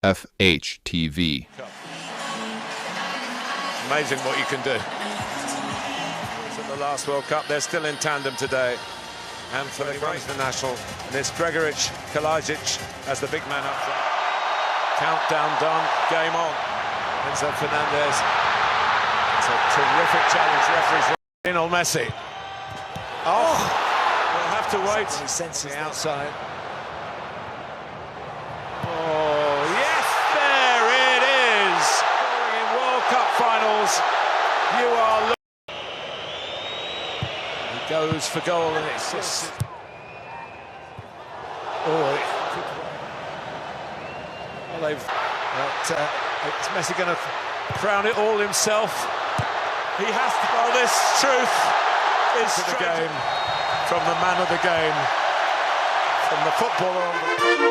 FHTV. Amazing what you can do. At the last World Cup, they're still in tandem today. And for the international, and it's Gregoric, Kalajic as the big man up front. Countdown done, game on. Enzo Fernandez. It's a terrific challenge. Referee's Lionel Messi. Oh, we'll have to wait. He senses the outside. Oh, yes, there it is. Scoring in World Cup finals. You are. He goes for goal, and it's just. Oh, well, they've. Is Messi going to crown it all himself? He has to. Well, this truth is the game from the man of the game, from the footballer on the.